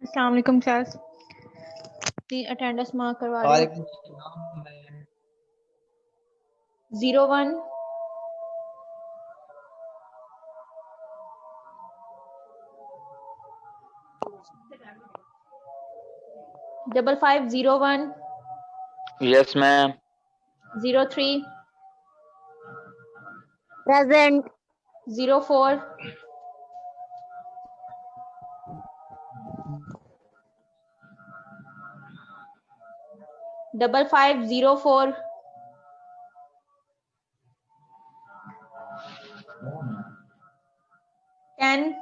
अस्सलाम वालेकुम sir, attendance mark करवा दो। वालेकुम सलाम ma'am. 01 5501 Yes, ma'am. 03 Present. 04 5504 10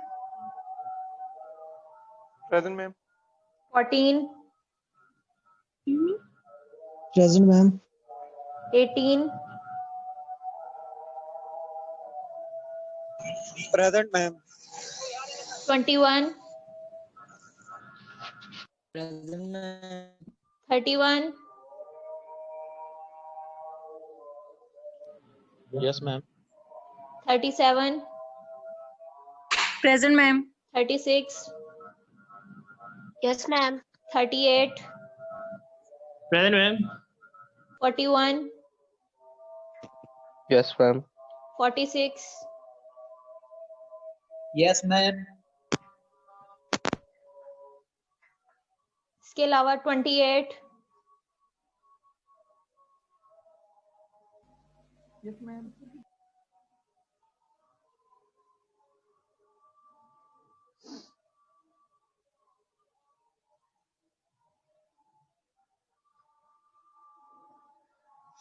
Present, ma'am. 14 Present, ma'am. 18 Present, ma'am. 21 Present, ma'am. 31 Yes, ma'am. 37 Present, ma'am. 36 Yes, ma'am. 38 Present, ma'am. 41 Yes, ma'am. 46 yes ma'am. इसके अलावा 28 Yes, ma'am.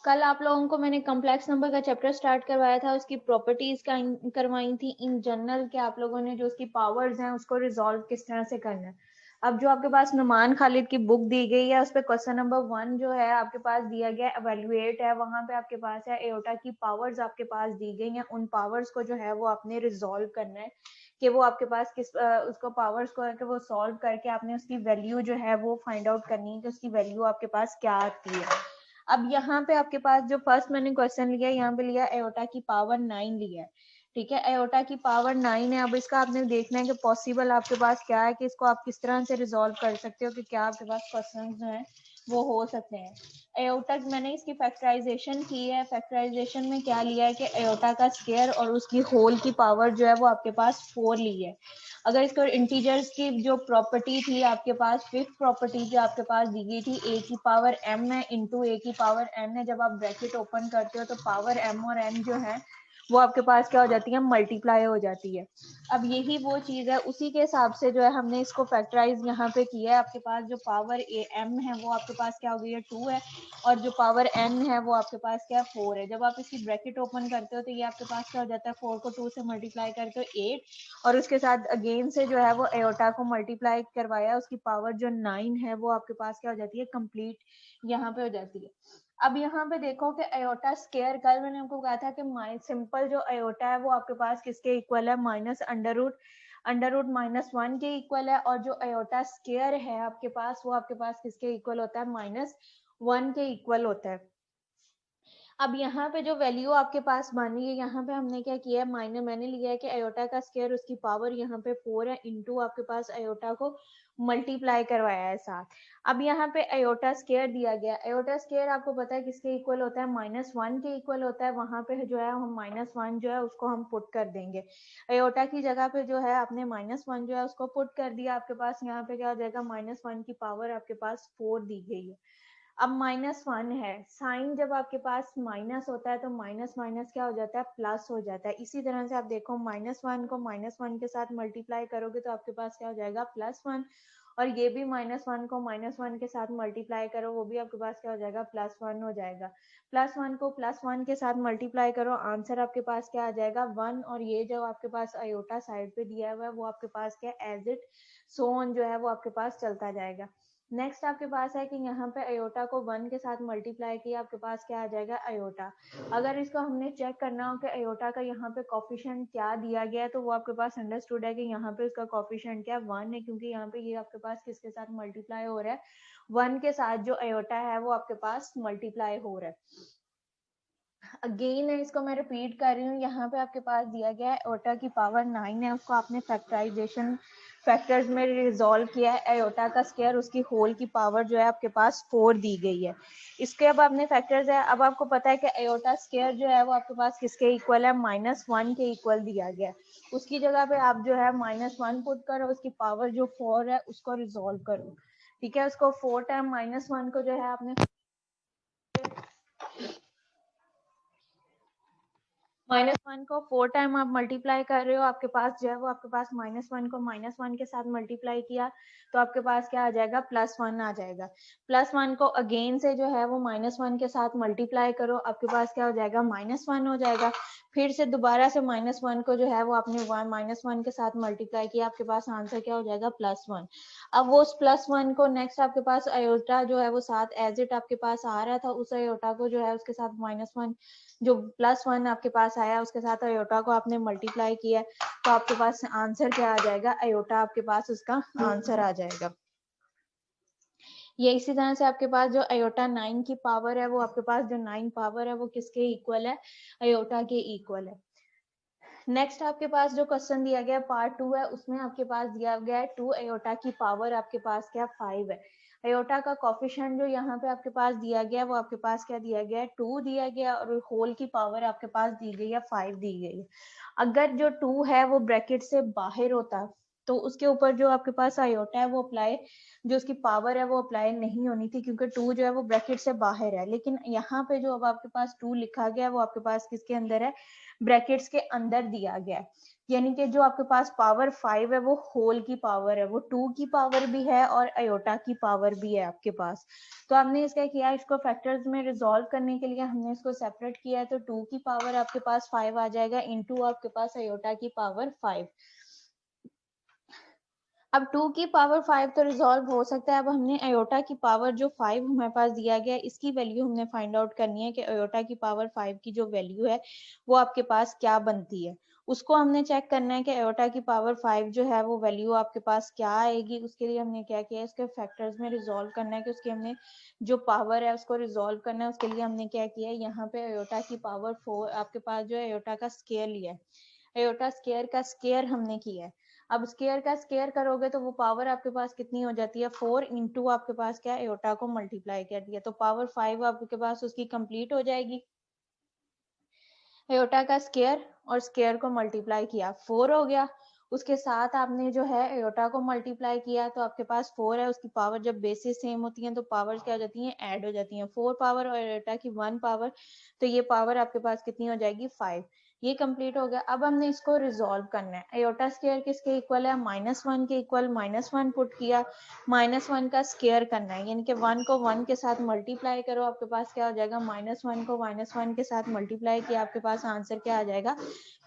कल आप लोगों को मैंने कॉम्प्लेक्स नंबर का चैप्टर स्टार्ट करवाया था, उसकी प्रॉपर्टीज का करवाई थी इन जनरल के आप लोगों ने जो उसकी पावर्स हैं उसको रिजॉल्व किस तरह से करना है। अब जो आपके पास नुमान खालिद की बुक दी गई है उस पर क्वेश्चन नंबर 1 जो है आपके पास दिया गया एवेल्युएट है, वहां पे आपके पास है एओटा की पावर्स आपके पास दी गई हैं, उन पावर्स को जो है वो आपने रिजॉल्व करना है कि वो आपके पास किस उसको पावर्स को है कि वो सॉल्व करके आपने उसकी वैल्यू जो है वो फाइंड आउट करनी है कि उसकी वैल्यू आपके पास क्या आती है। अब यहाँ पे आपके पास जो फर्स्ट मैंने क्वेश्चन लिया यहाँ पे लिया एओटा की पावर 9 लिया है, ठीक है। एओटा की पावर 9 है। अब इसका आपने देखना है कि पॉसिबल आपके पास क्या है कि इसको आप किस तरह से रिजॉल्व कर सकते हो कि क्या आपके पास क्वेश्चन जो है वो हो सकते हैं। एओटा मैंने इसकी फैक्टराइजेशन की है। फैक्टराइजेशन में क्या लिया है कि एओटा का स्क्वायर और उसकी होल की पावर जो है वो आपके पास 4 ली है। अगर इसको इंटीजर्स की जो प्रॉपर्टी थी आपके पास, फिफ्थ प्रॉपर्टी जो आपके पास दी गई थी ए की पावर m है इंटू ए की पावर n है, जब आप ब्रैकेट ओपन करते हो तो पावर m और n जो है वो आपके पास क्या हो जाती है, मल्टीप्लाई हो जाती है। अब यही वो चीज है, उसी के हिसाब से जो है हमने इसको फैक्टराइज यहाँ पे किया है। आपके पास जो पावर m है वो आपके पास क्या हो गई है 2 है, और जो पावर n है वो आपके पास क्या 4 है। जब आप इसकी ब्रैकेट ओपन करते हो तो ये आपके पास क्या हो जाता है, 4 को 2 से मल्टीप्लाई करते हो 8, और उसके साथ अगेन से जो है वो एओटा को मल्टीप्लाई करवाया, उसकी पावर जो 9 है वो आपके पास क्या हो जाती है, कंप्लीट यहाँ पे हो जाती है। अब यहाँ पे देखो कि एओटा स्केयर, कल मैंने आपको कहा था कि सिंपल जो एओटा है वो आपके पास किसके इक्वल है, माइनस अंडर रूट -1 के इक्वल है, और जो एओटा स्केयर है आपके पास वो आपके पास किसके इक्वल होता है, -1 के इक्वल होता है। अब यहाँ पे जो वैल्यू आपके पास मानी है, यहाँ पे हमने क्या किया है, मैंने लिया है कि एयोटा का स्क्वायर उसकी पावर यहाँ पे 4 है इंटू आपके पास एयोटा को मल्टीप्लाई करवाया है साथ। अब यहाँ पे एयोटा स्क्वायर दिया गया, एयोटा स्क्वायर आपको पता है किसके इक्वल होता है, -1 के इक्वल होता है। वहां पे जो है हम -1 जो है उसको हम पुट कर देंगे, एयोटा की जगह पे जो है आपने -1 जो है उसको पुट कर दिया। आपके पास यहाँ पे क्या हो जाएगा, -1 की पावर आपके पास 4 दी गई है। अब -1 है, साइन जब आपके पास माइनस होता है तो माइनस माइनस क्या हो जाता है, प्लस हो जाता है। इसी तरह से आप देखो -1 को -1 के साथ मल्टीप्लाई करोगे तो आपके पास क्या हो जाएगा, +1, और ये भी -1 को -1 के साथ मल्टीप्लाई करो, वो भी आपके पास क्या हो जाएगा, +1 हो जाएगा। +1 को +1 के साथ मल्टीप्लाई करो, आंसर आपके पास क्या आ जाएगा, 1, और ये जो आपके पास आयोटा साइड पे दिया हुआ है वो आपके पास क्या, एज इट सो ऑन जो है वो आपके पास चलता जाएगा। नेक्स्ट आपके पास है कि यहाँ पे अयोटा को 1 के साथ मल्टीप्लाई किया, आपके पास क्या आ जाएगा, अयोटा। अगर इसको हमने चेक करना हो कि अयोटा का यहाँ पे कोफिशिएंट क्या दिया गया है, तो वो आपके पास अंडरस्टूड है कि यहाँ पे इसका कोफिशिएंट क्या 1 है, क्योंकि यहाँ पे ये आपके पास किसके साथ मल्टीप्लाई हो रहा है, 1 के साथ जो अयोटा है वो आपके पास मल्टीप्लाई हो रहा है। अगेन इसको मैं रिपीट कर रही हूँ, यहाँ पे आपके पास दिया गया है अयोटा की पावर 9 है, उसको आपने फैक्टर्स में रिजॉल्व किया है, आयोटा का स्क्वायर उसकी होल की पावर जो है आपके पास 4 दी गई है। इसके अब आपने फैक्टर्स है, अब आपको पता है कि आयोटा स्क्वायर जो है वो आपके पास किसके इक्वल है, -1 के इक्वल दिया गया है। उसकी जगह पे आप जो है -1 पुट करो, उसकी पावर जो 4 है उसको रिजॉल्व करो, ठीक है। उसको 4 टाइम -1 को जो है आपने -1 को 4 टाइम आप मल्टीप्लाई कर रहे हो, आपके पास जो है वो आपके पास -1 को -1 के साथ मल्टीप्लाई किया तो आपके पास क्या आ जाएगा, +1 आ जाएगा। +1 को अगेन से जो है वो -1 के साथ मल्टीप्लाई करो, आपके पास क्या हो जाएगा, -1 हो जाएगा। फिर से दोबारा से -1 को जो है वो आपने -1 के साथ मल्टीप्लाई किया, आपके पास आंसर क्या हो जाएगा, +1। अब वो +1 को नेक्स्ट आपके पास आयोटा जो है वो साथ एज इट आपके पास आ रहा था, उस आयोटा को जो है उसके साथ -1 जो +1 आपके पास आया उसके साथ आयोटा को आपने मल्टीप्लाई किया तो आपके पास आंसर क्या आ जाएगा, आयोटा आपके पास उसका आंसर आ जाएगा। ये इसी तरह से आपके पास जो आयोटा 9 की पावर है वो आपके पास जो 9 पावर है वो किसके इक्वल है, आयोटा के इक्वल है। नेक्स्ट आपके पास जो क्वेश्चन दिया गया पार्ट 2 है, उसमें आपके पास दिया गया है 2 आयोटा की पावर आपके पास क्या 5 है। आयोटा का कोफिशिएंट जो यहाँ पे आपके पास दिया गया है वो आपके पास क्या दिया गया है, 2 दिया गया और होल की पावर आपके पास दी गई है 5 दी गई है। अगर जो 2 है वो ब्रैकेट से बाहर होता तो उसके ऊपर जो आपके पास आयोटा है वो अप्लाई, जो उसकी पावर है वो अप्लाई नहीं होनी थी क्योंकि 2 जो है वो ब्रैकेट से बाहर है। लेकिन यहाँ पे जो अब आपके पास 2 लिखा गया है वो आपके पास किसके अंदर है, ब्रैकेट्स के अंदर दिया गया है। यानी कि जो आपके पास पावर 5 है वो होल की पावर है, वो 2 की पावर भी है और आयोटा की पावर भी है आपके पास। तो आपने इसका किया, इसको फैक्टर्स में रिजॉल्व करने के लिए हमने इसको सेपरेट किया है, तो 2 की पावर आपके पास 5 आ जाएगा इनटू आपके पास आयोटा की पावर 5। अब 2 की पावर 5 तो रिजॉल्व हो सकता है। अब हमने आयोटा की पावर जो 5 हमारे पास दिया गया है इसकी वैल्यू हमने फाइंड आउट करनी है कि आयोटा की पावर 5 की जो वैल्यू है वो आपके पास क्या बनती है। उसको हमने चेक करना है कि आयोटा की पावर 5 जो है वो वैल्यू आपके पास क्या आएगी। उसके लिए हमने क्या किया है, इसके फैक्टर्स में रिजॉल्व करना है कि उसकी हमने जो पावर है उसको रिजॉल्व करना है। उसके लिए हमने क्या किया है, यहाँ पे आयोटा की पावर 4 आपके पास जो है आयोटा का स्क्वायर लिया है, आयोटा स्क्वायर का स्क्वायर हमने किया है। अब स्क्वायर का स्क्वायर करोगे तो वो पावर आपके पास कितनी हो जाती है, 4 इंटू आपके पास क्या आयोटा को मल्टीप्लाई कर दिया तो पावर 5 आपके पास उसकी कंप्लीट हो जाएगी। आयोटा का स्क्वायर और स्क्वायर को मल्टीप्लाई किया 4 हो गया, उसके साथ आपने जो है आयोटा को मल्टीप्लाई किया तो आपके पास 4 है। उसकी पावर जब बेसिस सेम होती हैं तो पावर्स क्या हो जाती हैं, ऐड हो जाती हैं। 4 पावर और आयोटा की 1 पावर, तो ये पावर आपके पास कितनी हो जाएगी, 5। ये कंप्लीट हो गया। अब हमने इसको रिजॉल्व करना है। आयोटा स्क्वायर किसके इक्वल है, -1 के इक्वल, -1 पुट किया, -1 का स्क्वायर करना है यानी कि 1 को 1 के साथ मल्टीप्लाई करो, आपके पास क्या हो जाएगा, -1 को -1 के साथ मल्टीप्लाई किया, आपके पास आंसर क्या आ जाएगा,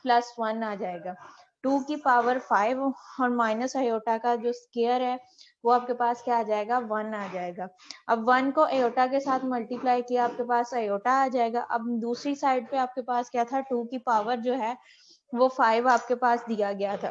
+1 आ जाएगा। 2 की पावर 5 और माइनस आयोटा का जो स्क्वायर है वो आपके पास क्या आ जाएगा, 1 आ जाएगा। अब 1 को आयोटा के साथ मल्टीप्लाई किया, आपके पास आयोटा आ जाएगा। अब दूसरी साइड पे आपके पास क्या था, 2 की पावर जो है वो 5 आपके पास दिया गया था।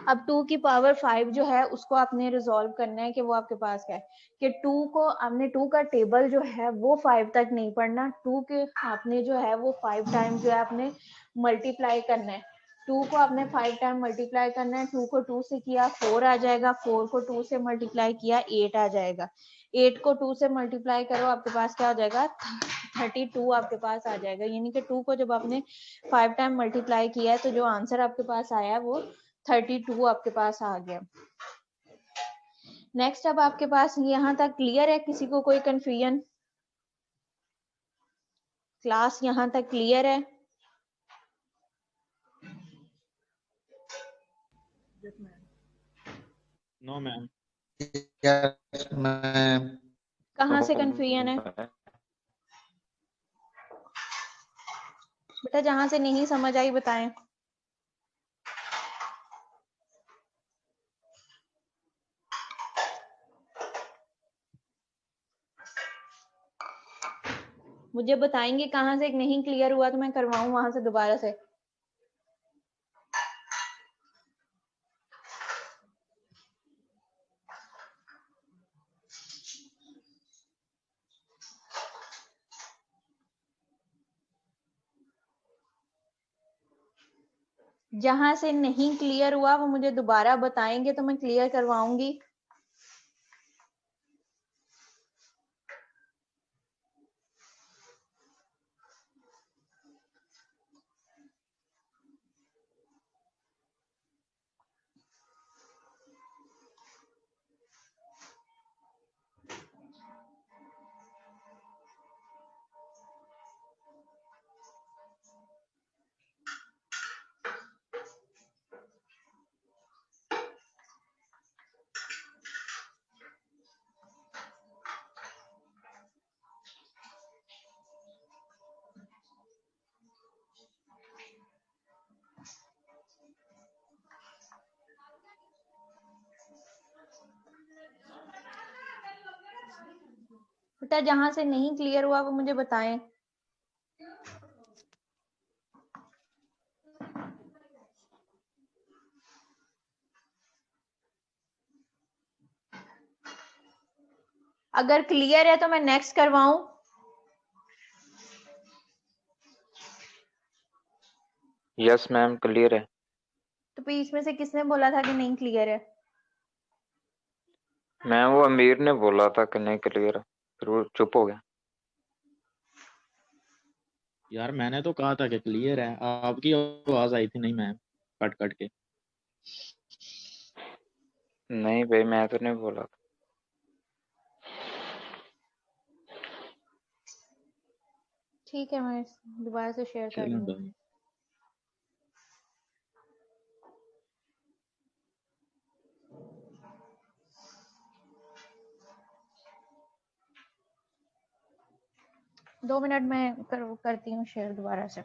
अब 2 की पावर 5 जो है उसको आपने रिजॉल्व करना है कि वो आपके पास क्या है कि 2 को आपने 2 का टेबल जो है वो 5 तक नहीं पढ़ना, 2 के आपने जो है वो 5 टाइम जो है आपने मल्टीप्लाई करना है। 2 को आपने 5 टाइम मल्टीप्लाई करना है, 2 को 2 से किया 4 आ जाएगा, 4 को 2 से मल्टीप्लाई किया 8 आ जाएगा, 8 को 2 से मल्टीप्लाई करो आपके पास क्या हो जाएगा, 32 आपके पास आ जाएगा। यानी कि 2 को जब आपने 5 टाइम मल्टीप्लाई किया है तो जो आंसर आपके पास आया वो 32 आपके पास आ गया। नेक्स्ट अब आपके पास यहाँ तक क्लियर है, किसी को कोई कंफ्यूजन, क्लास यहाँ तक क्लियर है? No ma'am. Yes ma'am. कहाँ से कंफ्यूजन है बेटा, जहां से नहीं समझ आई बताएं। मुझे बताएंगे कहाँ से नहीं क्लियर हुआ तो मैं करवाऊं वहां से दोबारा से। जहां से नहीं क्लियर हुआ वो मुझे दोबारा बताएंगे तो मैं क्लियर करवाऊंगी। बेटा जहां से नहीं क्लियर हुआ वो मुझे बताएं। अगर क्लियर है तो मैं नेक्स्ट करवाऊं। यस मैम क्लियर है। तो फिर इसमें से किसने बोला था कि नहीं क्लियर है? मैम वो अमीर ने बोला था कि नहीं क्लियर, फिर वो चुप हो गया। यार मैंने तो कहा था कि क्लियर है, आपकी आवाज आई थी नहीं मैम, कट कट के। नहीं भाई मैं तो नहीं बोला था। ठीक है, मैं दोबारा से शेयर कर चलें दूंगी। भाई। दो मिनट में करती हूँ शेयर दोबारा से।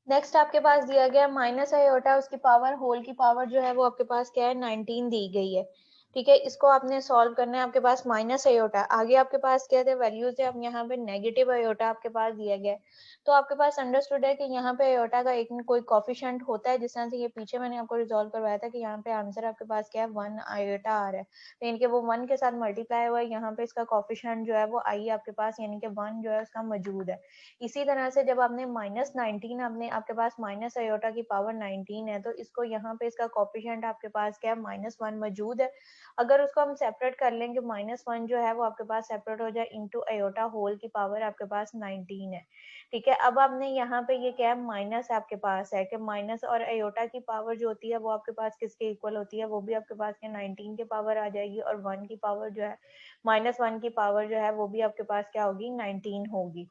नेक्स्ट आपके पास दिया गया माइनस आयोटा, उसकी पावर होल की पावर जो है वो आपके पास क्या है 19 दी गई है। ठीक है, इसको आपने सॉल्व करना है। आपके पास माइनस आयोटा, आगे आपके पास क्या थे वैल्यूज है, अब यहाँ पे नेगेटिव आयोटा आपके पास दिया गया है। तो आपके पास अंडरस्टूड है कि यहाँ पे आयोटा का एक कोई कोफिशिएंट होता है, जिस तरह से ये पीछे मैंने आपको रिजॉल्व करवाया था कि यहाँ पे आंसर आपके पास क्या है 1 आयोटा आ रहा है, तो इनके वो 1 के साथ मल्टीप्लाई हुआ है, यहाँ पे इसका कोफिशिएंट जो है वो आई आपके पास, यानी कि 1 जो है उसका मौजूद है। इसी तरह से जब आपने -19 आपने आपके पास माइनस आयोटा की पावर 19 है, तो इसको यहाँ पे इसका कोफिशिएंट आपके पास क्या है -1 मौजूद है। अगर उसको हम सेपरेट कर लेंगे, -1 जो है वो आपके पास सेपरेट हो जाए इनटू आयोटा होल की पावर आपके पास 19 है। ठीक है, अब आपने यहाँ पे ये क्या है माइनस आपके पास है कि माइनस और आयोटा की पावर जो होती है वो आपके पास किसके इक्वल होती है, वो भी आपके पास के 19 के पावर आ जाएगी, और 1 की पावर जो है -1 की पावर जो है वो भी आपके पास क्या होगी 19 होगी।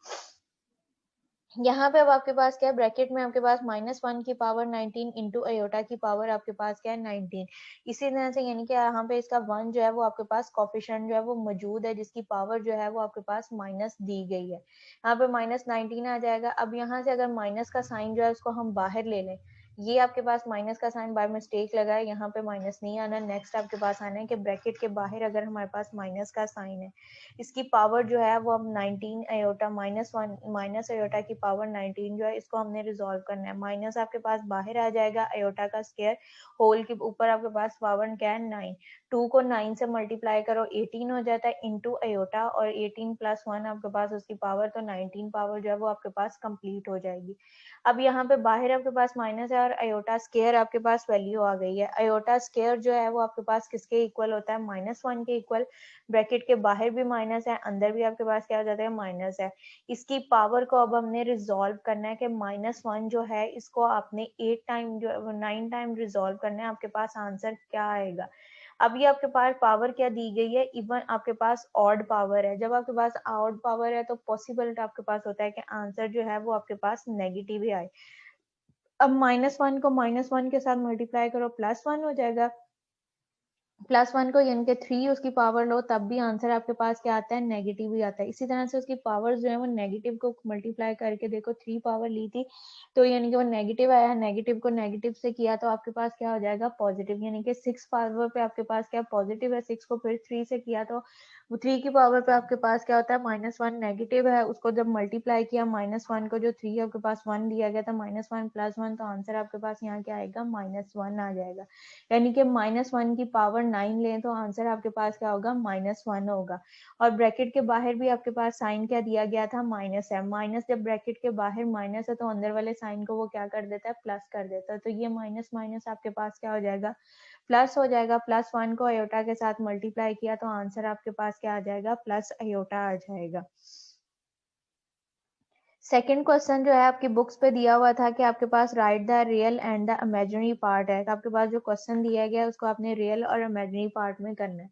यहाँ पे अब आपके पास क्या है ब्रैकेट में आपके पास -1 की पावर 19 इंटू आयोटा की पावर आपके पास क्या है 19। इसी तरह से यानी कि यहाँ पे इसका 1 जो है वो आपके पास कोफिशिएंट जो है वो मौजूद है, जिसकी पावर जो है वो आपके पास माइनस दी गई है। यहाँ पे -19 आ जाएगा। अब यहाँ से अगर माइनस का साइन जो है उसको हम बाहर ले लें, ये आपके पास माइनस का साइन बाय मिस्टेक लगा है, यहाँ पे माइनस नहीं आना। नेक्स्ट आपके पास आना है कि ब्रैकेट के बाहर अगर हमारे पास माइनस का साइन है, इसकी पावर जो है वो अब 19 आयोटा -1 माइनस आयोटा की पावर 19 जो है इसको हमने रिजॉल्व करना है। माइनस आपके पास बाहर आ जाएगा, आयोटा का स्क्वायर होल के ऊपर आपके पास पावर क्या है 9, 2 को 9 से मल्टीप्लाई करो 18 हो जाता है इंटू आयोटा, और 18 + 1 आपके पास उसकी पावर, तो 19 पावर जो है वो आपके पास कंप्लीट हो जाएगी। अब यहाँ पे बाहर आपके पास माइनस है और आयोटा स्क्वायर आपके पास वैल्यू आ गई है। आयोटा स्क्वायर जो है वो आपके पास किसके इक्वल होता है -1 के इक्वल। ब्रैकेट के बाहर भी माइनस है, अंदर भी आपके पास क्या हो जाता है माइनस है। इसकी पावर को अब हमने रिजॉल्व करना है कि -1 जो है इसको आपने 8 टाइम जो 9 टाइम रिजॉल्व करना है, आपके पास आंसर क्या आएगा। अब ये आपके पास पावर क्या दी गई है, इवन आपके पास ऑड पावर है। जब आपके पास ऑड पावर है तो पॉसिबल आपके पास होता है कि आंसर जो है वो आपके पास नेगेटिव ही आए। अब -1 को -1 के साथ मल्टीप्लाई करो +1 हो जाएगा, +1 को यानी कि 3 उसकी पावर लो तब भी आंसर आपके पास क्या आता है, नेगेटिव ही आता है। इसी तरह से उसकी पावर जो है वो नेगेटिव को मल्टीप्लाई करके देखो, 3 पावर ली थी तो यानी कि वो नेगेटिव आया, नेगेटिव को नेगेटिव से किया तो आपके पास क्या हो जाएगा, पॉजिटिव। यानी कि 6 पावर पे आपके पास क्या पॉजिटिव है, 6 को फिर 3 से किया तो वो 3 की पावर पे आपके पास क्या होता है, -1 नेगेटिव है, उसको जब मल्टीप्लाई किया -1 को, जो 3 आपके पास 1 दिया गया था, -1 +1 तो आंसर आपके पास यहाँ क्या आएगा, -1 आ जाएगा। यानी कि -1 की पावर 9 लें तो आंसर आपके पास क्या होगा, -1 होगा। और ब्रैकेट के बाहर भी आपके पास साइन क्या दिया गया था, माइनस है। माइनस जब ब्रैकेट के बाहर माइनस है तो अंदर वाले साइन को वो क्या कर देता है, प्लस कर देता है। तो ये माइनस माइनस आपके पास क्या हो जाएगा, प्लस हो जाएगा। +1 को अयोटा के साथ मल्टीप्लाई किया तो आंसर आपके पास क्या आ जाएगा, प्लस अयोटा आ जाएगा। सेकंड क्वेश्चन जो है आपकी बुक्स पे दिया हुआ था कि आपके पास right the real and the imaginary part है। आपके पास जो क्वेश्चन दिया गया है उसको आपने रियल और इमेजिनरी पार्ट में करना है।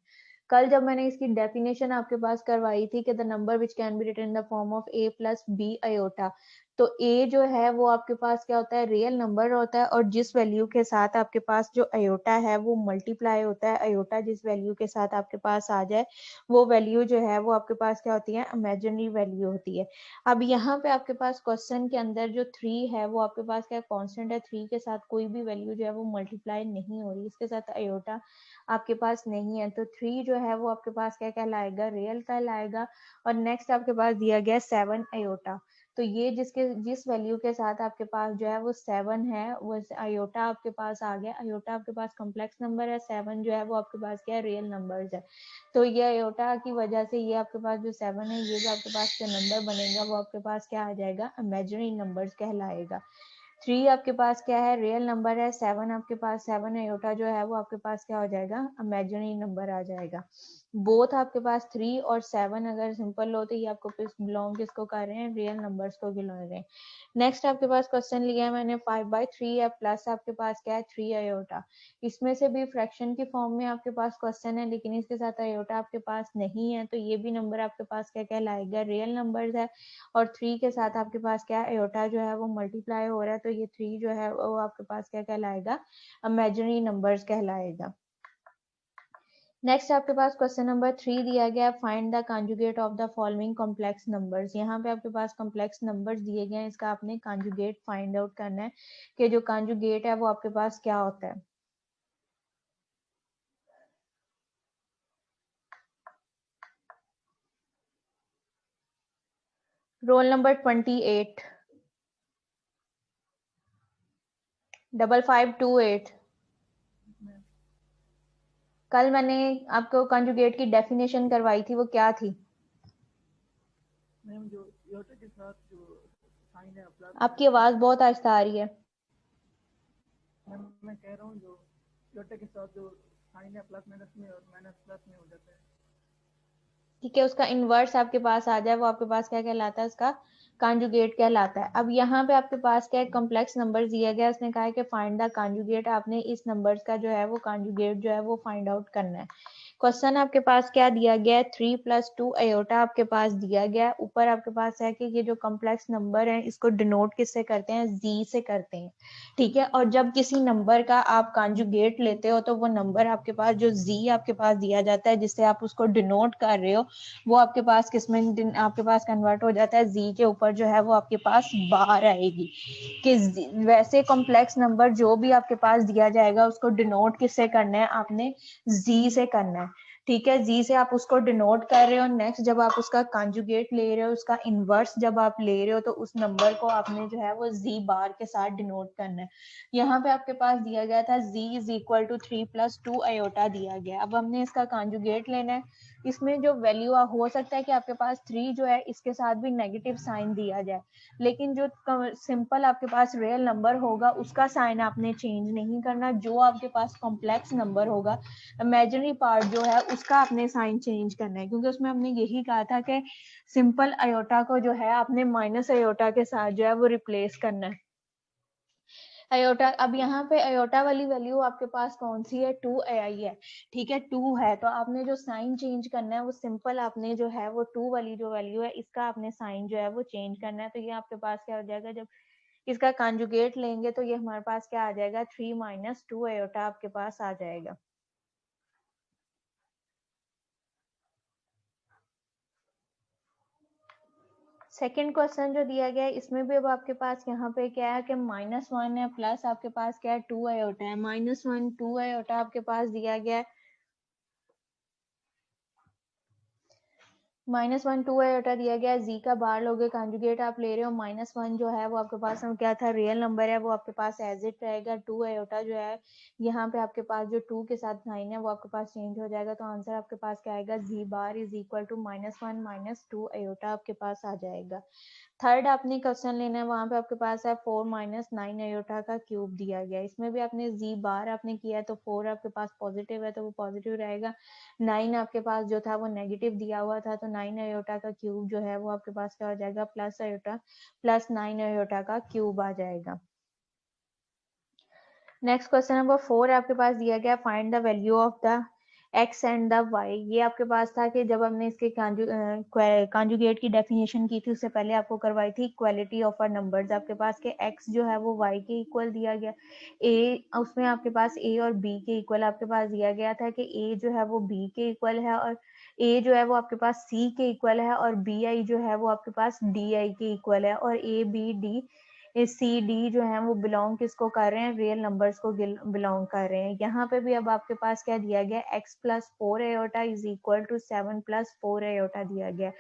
कल जब मैंने इसकी डेफिनेशन आपके पास करवाई थी कि the number which can be written in the form of a plus B iota, तो a जो है वो आपके पास क्या होता है, रियल नंबर होता है, और जिस वैल्यू के साथ आपके पास जो अयोटा है वो मल्टीप्लाई होता है। अयोटा जिस वैल्यू के साथ आपके पास आ जाए वो वैल्यू जो है वो आपके पास क्या होती है, इमेजिनरी वैल्यू होती है। अब यहाँ पे आपके पास क्वेश्चन के अंदर जो 3 है वो आपके पास क्या कांस्टेंट है, 3 के साथ कोई भी वैल्यू जो है वो मल्टीप्लाई नहीं हो रही, इसके साथ अयोटा आपके पास नहीं है, तो 3 जो है वो आपके पास क्या कहलाएगा, रियल कहलाएगा। और नेक्स्ट आपके पास दिया गया 7 अयोटा, तो ये जिस वैल्यू के साथ आपके पास जो है वो 7 है वो अयोटा आपके पास आ गया। अयोटा आपके पास कॉम्प्लेक्स नंबर है, 7 जो है वो आपके पास क्या है, रियल नंबर्स है। तो ये अयोटा की वजह से ये आपके पास जो 7 है, ये जो आपके पास जो नंबर बनेगा वो आपके पास क्या आ जाएगा, इमेजिनरी नंबर्स कहलाएगा। 3 आपके पास क्या है, रियल नंबर है। 7 आपके पास 7 अयोटा जो है वो आपके पास क्या हो जाएगा, इमेजिनरी नंबर आ जाएगा। बोथ आपके पास 3 और 7 अगर सिंपल लो तो ये आपको बिलोंग किसको कर रहे हैं, रियल नंबर्स को गिनो रहे हैं। नेक्स्ट आपके पास क्वेश्चन लिया है मैंने 5/3 है, प्लस आपके पास क्या है 3 अयोटा। इसमें से भी फ्रैक्शन की फॉर्म में आपके पास क्वेश्चन है, लेकिन इसके साथ अयोटा आपके पास नहीं है, तो ये भी नंबर आपके पास क्या कहलाएगा, रियल नंबर्स है। और 3 के साथ आपके पास क्या है, अयोटा जो है वो मल्टीप्लाई हो रहा है, तो ये 3 जो है वो आपके पास क्या कहलाएगा, इमेजिनरी नंबर्स कहलाएगा। नेक्स्ट आपके पास क्वेश्चन नंबर 3 दिया गया है, find the conjugate of the following complex numbers. यहाँ पे आपके पास कॉम्प्लेक्स नंबर्स दिए गए हैं, इसका आपने कॉन्जुगेट फाइंड आउट करना है कि जो कॉन्जुगेट है वो आपके पास क्या होता है। Roll number 28 5528। कल मैंने आपको कॉन्जुगेट की डेफिनेशन करवाई थी, वो क्या थी? मैम जो योटा के साथ जो साइन है प्लस, आपकी आवाज बहुत आहिस्ता आ रही है। मैम मैं कह रहा हूँ जो योटा के साथ जो साइन है प्लस माइनस में और माइनस प्लस में हो जाता है। ठीक है, उसका इनवर्स आपके पास आ जाए वो आपके पास क्या कहलाता है, उसका कॉन्जुगेट कहलाता है। अब यहाँ पे आपके पास क्या कॉम्प्लेक्स नंबर दिया गया, उसने कहा है कि फाइंड द कॉन्जुगेट। आपने इस नंबर्स का जो है वो कॉन्जुगेट जो है वो फाइंड आउट करना है। क्वेश्चन आपके पास क्या दिया गया है, 3 + 2 अयोटा आपके पास दिया गया है। ऊपर आपके पास है कि ये जो कॉम्प्लेक्स नंबर है इसको डिनोट किससे करते हैं, जी से करते हैं। ठीक है, और जब किसी नंबर का आप कॉन्जुगेट लेते हो तो वो नंबर आपके पास जो जी आपके पास दिया जाता है जिससे आप उसको डिनोट कर रहे हो, वो आपके पास किसमें आपके पास कन्वर्ट हो जाता है, जी के ऊपर जो है वो आपके पास बार आएगी। कि वैसे कॉम्प्लेक्स नंबर जो भी आपके पास दिया जाएगा उसको डिनोट किससे करना है, आपने जी से करना है। ठीक है, जी से आप उसको डिनोट कर रहे हो। नेक्स्ट जब आप उसका कॉन्जुगेट ले रहे हो, उसका इनवर्स जब आप ले रहे हो तो उस नंबर को आपने जो है वो जी बार के साथ डिनोट करना है। यहाँ पे आपके पास दिया गया था z = 3 + 2 अयोटा दिया गया। अब हमने इसका कॉन्जुगेट लेना है। इसमें जो वैल्यू हो सकता है कि आपके पास 3 जो है इसके साथ भी नेगेटिव साइन दिया जाए, लेकिन जो सिंपल आपके पास रियल नंबर होगा उसका साइन आपने चेंज नहीं करना। जो आपके पास कॉम्प्लेक्स नंबर होगा, इमेजिनरी पार्ट जो है उसका आपने साइन चेंज करना है, क्योंकि उसमें हमने यही कहा था कि सिंपल अयोटा को जो है आपने माइनस अयोटा के साथ जो है वो रिप्लेस करना है। अयोटा, अब यहाँ पे अयोटा वाली वैल्यू आपके पास कौन सी है, 2 आई है। ठीक है, 2 है तो आपने जो साइन चेंज करना है वो सिंपल आपने जो है वो 2 वाली जो वैल्यू है इसका आपने साइन जो है वो चेंज करना है। तो ये आपके पास क्या हो जाएगा, जब इसका कॉन्जुगेट लेंगे तो ये हमारे पास क्या आ जाएगा, 3 - 2 अयोटा आपके पास आ जाएगा। सेकेंड क्वेश्चन जो दिया गया है इसमें भी अब आपके पास यहाँ पे क्या है कि -1 है प्लस आपके पास क्या है 2 आयोटा है। -1 2 आयोटा आपके पास दिया गया है। -1 2 आयोटा दिया गया है। जी का बाहर लोगे कंजुगेट आप ले रहे हो। -1 जो है वो आपके पास क्या था, रियल नंबर है, वो आपके पास एज इट रहेगा। 2 आयोटा जो है यहाँ पे आपके पास जो 2 के साथ साइन है वो आपके पास चेंज हो जाएगा। तो आंसर आपके पास क्या आएगा, z bar is equal to -1 - 2 iota आपके पास आ जाएगा। थर्ड आपने क्वेश्चन लेना है, वहां पे आपके पास है 4 - 9 आयोटा का क्यूब दिया गया है। इसमें भी आपने जी बार आपने किया है तो 4 आपके पास पॉजिटिव है तो वो पॉजिटिव रहेगा। 9 आपके पास जो था वो नेगेटिव दिया हुआ था तो 9 आयोटा का क्यूब जो है वो आपके पास क्या हो जाएगा, प्लस आयोटा प्लस 9 आयोटा का क्यूब आ जाएगा। नेक्स्ट क्वेश्चन नंबर 4 आपके पास दिया गया, find the value of the x and the y। ये आपके पास था कि जब हमने इसके कॉन्जुगेट की डेफिनेशन की थी उससे पहले आपको करवाई थी इक्वालिटी ऑफ आर नंबर्स। आपके पास के x जो है वो y के इक्वल दिया गया, a उसमें आपके पास a और b के इक्वल आपके पास दिया गया था कि a जो है वो b के इक्वल है और a जो है वो आपके पास c के इक्वल है और bi जो है वो आपके पास di के इक्वल है और a b d C D जो है वो बिलोंग किसको कर रहे हैं, रियल नंबर्स को बिलोंग कर रहे हैं। यहाँ पे भी अब आपके पास क्या दिया गया, x + 4 iota is equal to 7 + 4 iota दिया गया।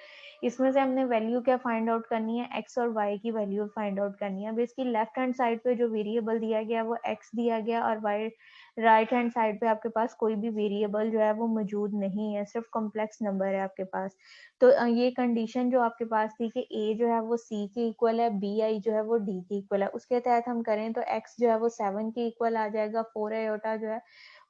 इसमें से हमने वैल्यू क्या फाइंड आउट करनी है, x और y की वैल्यू फाइंड आउट करनी है। अब इसकी लेफ्ट हैंड साइड पे जो वेरिएबल दिया गया वो x दिया गया और y राइट हैंड साइड पे आपके पास कोई भी वेरिएबल जो है वो मौजूद नहीं है, सिर्फ कॉम्प्लेक्स नंबर है आपके पास। तो ये कंडीशन जो आपके पास थी कि a जो है वो c के इक्वल है, bi जो है वो d के इक्वल है, उसके तहत हम करें तो x जो है वो 7 के इक्वल आ जाएगा। 4 आयोटा जो है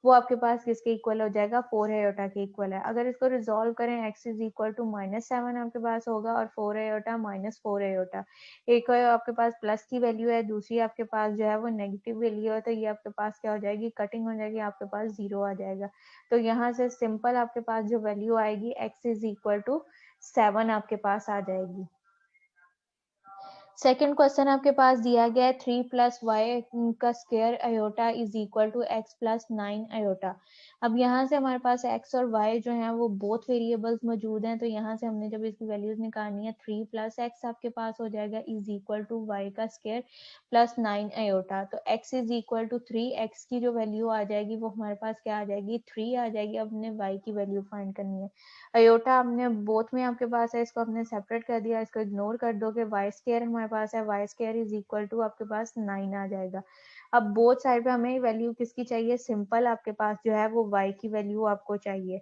वो आपके पास किसके इक्वल हो जाएगा, 4 आयोटा के इक्वल है। अगर इसको रिजॉल्व करें x इज इक्वल टू -7 आपके पास होगा और 4 आयोटा -4 आयोटा। एक आपके पास प्लस की वैल्यू है, दूसरी आपके पास जो है वो नेगेटिव वैल्यू है, तो ये आपके पास क्या हो जाएगी, कटिंग हो जाएगी, आपके पास 0 आ जाएगा। तो यहाँ से सिंपल आपके पास जो वैल्यू आएगी x इज इक्वल टू 7 आपके पास आ जाएगी। सेकेंड क्वेश्चन आपके पास दिया गया है 3 + y का square iota is equal to x + 9 iota. अब यहाँ से हमारे पास x और y जो हैं वो बोथ वेरिएबल्स मौजूद हैं, तो यहाँ से हमने जब इसकी वैल्यूज निकालनी है 3 + x आपके पास हो जाएगा इज इक्वल टू y का स्क्वायर + 9 आयोटा। तो x is equal to 3, x की जो वैल्यू आ जाएगी वो हमारे पास क्या आ जाएगी, 3 आ जाएगी। अब हमने y की वैल्यू फाइंड करनी है। आयोटा हमने बोथ में आपके पास है, इसको हमने सेपरेट कर दिया, इसको इग्नोर कर दो कि वाई स्क्वायर हमारे पास है, Y square is equal to आपके पास 9 आ जाएगा। अब बोथ साइड पे हमें वैल्यू किसकी चाहिए, सिंपल आपके पास जो है वो y की वैल्यू आपको चाहिए।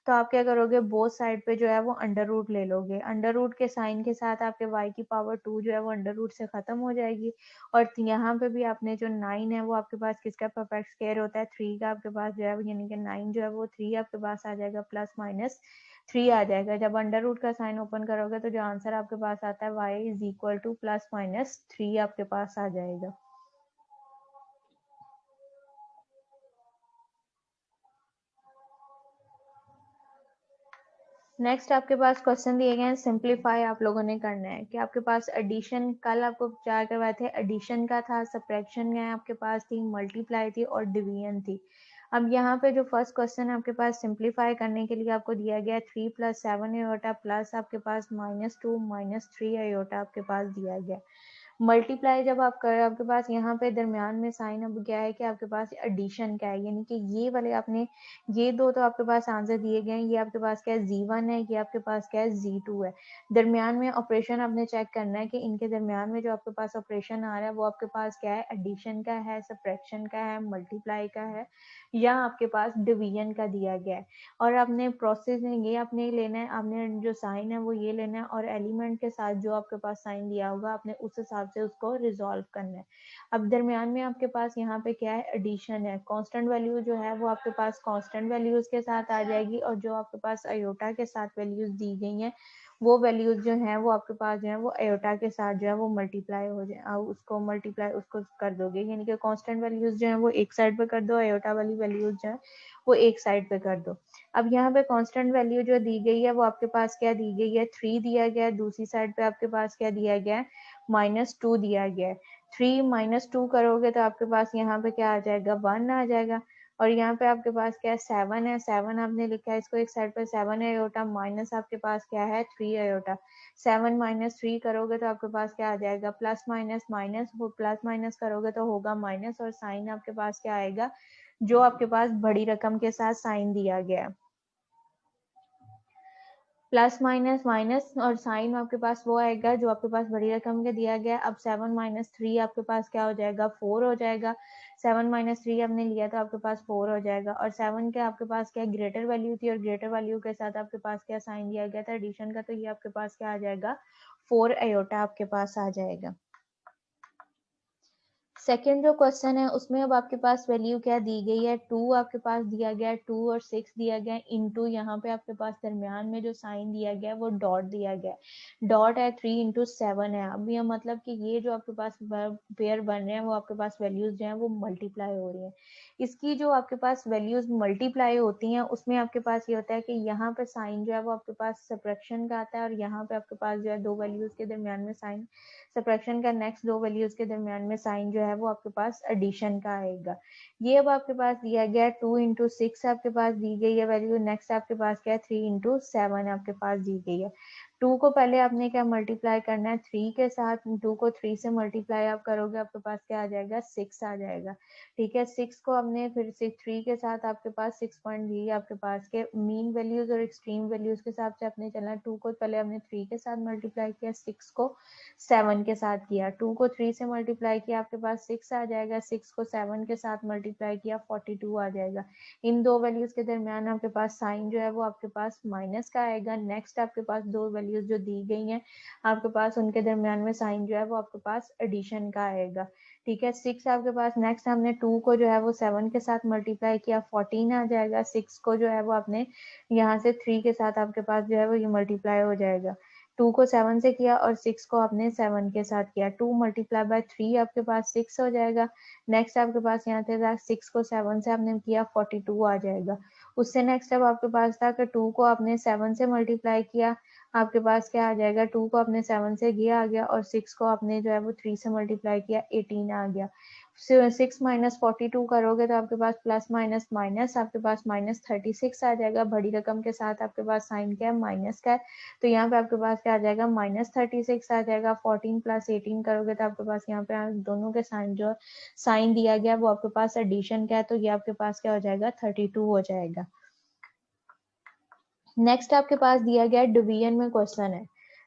तो आप क्या करोगे, बोथ साइड पे जो है वो अंडर रूट ले लोगे। अंडर रूट के साइन के साथ आपके y की पावर 2 जो है वो अंडर रूट से खत्म हो जाएगी और यहाँ पे भी आपने जो 9 है वो आपके पास किसका परफेक्ट स्क्वायर होता है, 3 का आपके पास जो है यानी कि 9 जो है वो 3 आपके पास आ जाएगा प्लस माइनस 3 आ जाएगा। जब अंडर रूट का साइन ओपन करोगे तो जो आंसर आपके पास आता है y इज इक्वल टू +-3 आपके पास आ जाएगा। नेक्स्ट आपके पास क्वेश्चन दिए गए हैं, सिंप्लीफाई आप लोगों ने करना है कि आपके पास एडिशन, कल आपको क्या करवाए थे, एडिशन का था, सब्ट्रैक्शन है आपके पास थी, मल्टीप्लाई थी और डिवीजन थी। अब यहाँ पे जो फर्स्ट क्वेश्चन है आपके पास सिंप्लीफाई करने के लिए आपको दिया गया है 3 + 7 आयोटा प्लस आपके पास -2 - 3 आयोटा आपके पास दिया गया। मल्टीप्लाई जब आप कर, आपके पास यहाँ पे दरमियान में साइन अब क्या है कि आपके पास एडिशन का है, यानी कि ये वाले आपने ये दो तो आपके पास आंसर दिए गए हैं, ये आपके पास क्या है Z1 है, ये आपके पास क्या है Z2 है। दरमियान में ऑपरेशन आपने चेक करना है कि इनके दरमियान में जो आपके पास ऑपरेशन आ रहा है वो आपके पास क्या है, एडिशन का है, सब्ट्रैक्शन का है, मल्टीप्लाई का है या आपके पास डिवीजन का दिया गया है। और आपने प्रोसेस ये आपने लेना है, आपने जो साइन है वो ये लेना है और एलिमेंट के साथ जो आपके पास साइन दिया होगा आपने उस हिसाब से उसको रिजॉल्व करना है। अब दरमियान में आपके पास यहाँ पे क्या है, एडिशन है, कांस्टेंट वैल्यू जो है वो आपके पास कांस्टेंट वैल्यूज के साथ आ जाएगी और जो आपके पास आयोटा के साथ वैल्यूज दी गई हैं वो वैल्यूज जो हैं वो आपके पास जो है वो आयोटा के साथ जो है वो मल्टीप्लाई हो जाए, उसको मल्टीप्लाई उसको कर दोगे, यानी कि कांस्टेंट वैल्यूज जो है वो एक साइड पे कर दो, आयोटा वाली वैल्यूज जो है वो एक साइड पे कर दो। अब यहाँ पे कांस्टेंट वैल्यू जो दी गई है वो आपके पास क्या दी गई है, 3 दिया गया है, दूसरी साइड पे आपके पास क्या दिया गया है, -2 दिया गया है। 3 - 2 करोगे तो आपके पास यहाँ पे क्या आ जाएगा, 1 आ जाएगा। और यहाँ पे आपके पास क्या है 7 है, 7 आपने लिखा है, इसको एक साइड पर 7 आयोटा माइनस आपके पास क्या है 3 आयोटा। 7 माइनस 3 करोगे तो आपके पास क्या आ जाएगा प्लस माइनस माइनस, वो प्लस माइनस करोगे तो होगा माइनस, और साइन आपके पास क्या आएगा जो आपके पास बड़ी रकम के साथ साइन दिया गया है, प्लस माइनस माइनस और साइन आपके पास वो आएगा जो आपके पास बड़ी रकम के दिया गया। अब 7 माइनस 3 आपके पास क्या हो जाएगा 4 हो जाएगा। 7 माइनस 3 आपने लिया तो आपके पास 4 हो जाएगा, और 7 के आपके पास क्या ग्रेटर वैल्यू थी और ग्रेटर वैल्यू के साथ आपके पास क्या साइन दिया गया था एडिशन का, तो ये आपके पास क्या आ जाएगा 4 आयोटा आपके पास आ जाएगा। सेकेंड जो क्वेश्चन है उसमें अब आपके पास वैल्यू क्या दी गई है 2 आपके पास दिया गया है, 2 और 6 दिया गया है, इनटू यहाँ पे आपके पास दरमियान में जो साइन दिया गया है वो डॉट दिया गया है, डॉट है 3 इंटू 7 है। अब ये मतलब कि ये जो आपके पास पेयर बन रहे हैं वो आपके पास वैल्यूज जो है वो मल्टीप्लाई हो रही है। इसकी जो आपके पास वैल्यूज मल्टीप्लाई होती हैं उसमें आपके पास ये होता है कि यहाँ पे साइन जो है वो आपके पास सब्ट्रैक्शन का आता है, और यहाँ पे आपके पास जो है दो वैल्यूज के दरमियान में साइन सब्ट्रैक्शन का, नेक्स्ट दो वैल्यूज के दरमियान में साइन जो है वो आपके पास एडिशन का आएगा। ये अब आपके पास दिया गया है 2 इंटू 6 आपके पास दी गई है वैल्यू, नेक्स्ट आपके पास क्या है 3 इंटू 7 आपके पास दी गई है। 2 को पहले आपने क्या मल्टीप्लाई करना है 3 के साथ, 2 को 3 से मल्टीप्लाई आप करोगे आपके पास क्या आ जाएगा 6 आ जाएगा। ठीक है, 6 को हमने फिर 3 के साथ आपके पास 6.3 आपके पास के मीन वैल्यूज और एक्सट्रीम वैल्यूज के हिसाब से आपने चलना है। 2 को पहले हमने 3 के साथ मल्टीप्लाई किया, 6 को 7 के साथ किया, 2 को 3 से मल्टीप्लाई किया आपके पास 6 आ जाएगा, 6 को 7 के साथ मल्टीप्लाई किया 42 आ जाएगा। इन दो वैल्यूज के दरमियान आपके पास साइन जो है वो आपके पास माइनस का आएगा। नेक्स्ट आपके पास दो वैल्यूज जो दी गई हैं आपके पास उनके दरमियान में साइन जो है वो आपके पास एडिशन का आएगा। ठीक है, 6 आपके पास, नेक्स्ट हमने 2 को जो है वो 7 के साथ मल्टीप्लाई किया 14 आ जाएगा। 6 को जो है वो आपने यहाँ से 3 के साथ आपके पास जो है वो ये मल्टीप्लाई हो जाएगा। 2 को 7 से किया और 6 को आपने 7 के साथ किया, 2 मल्टीप्लाई बाय 3 आपके पास 6 हो जाएगा। नेक्स्ट आपके पास यहाँ से 6 को 7 से आपने किया 42 आ जाएगा। उससे नेक्स्ट अब आपके पास था कि 2 को आपने 7 से मल्टीप्लाई किया, आपके पास क्या आ जाएगा 2 को आपने 7 से किया आ गया, और 6 को आपने जो है वो 3 से मल्टीप्लाई किया 18 आ गया। 6 माइनस 42 करोगे तो आपके पास प्लस माइनस माइनस आपके पास माइनस 36 आ जाएगा। बड़ी रकम के साथ आपके पास साइन क्या है माइनस का है, तो यहाँ पे आपके पास क्या आ जाएगा माइनस 36 आ जाएगा। 14 प्लस 18 करोगे तो आपके पास यहाँ पे दोनों के साइन जो साइन दिया गया वो आपके पास एडिशन का है, तो ये आपके पास क्या हो जाएगा 32 हो जाएगा। नेक्स्ट आपके पास दिया गया डिवीजन में क्वेश्चन है।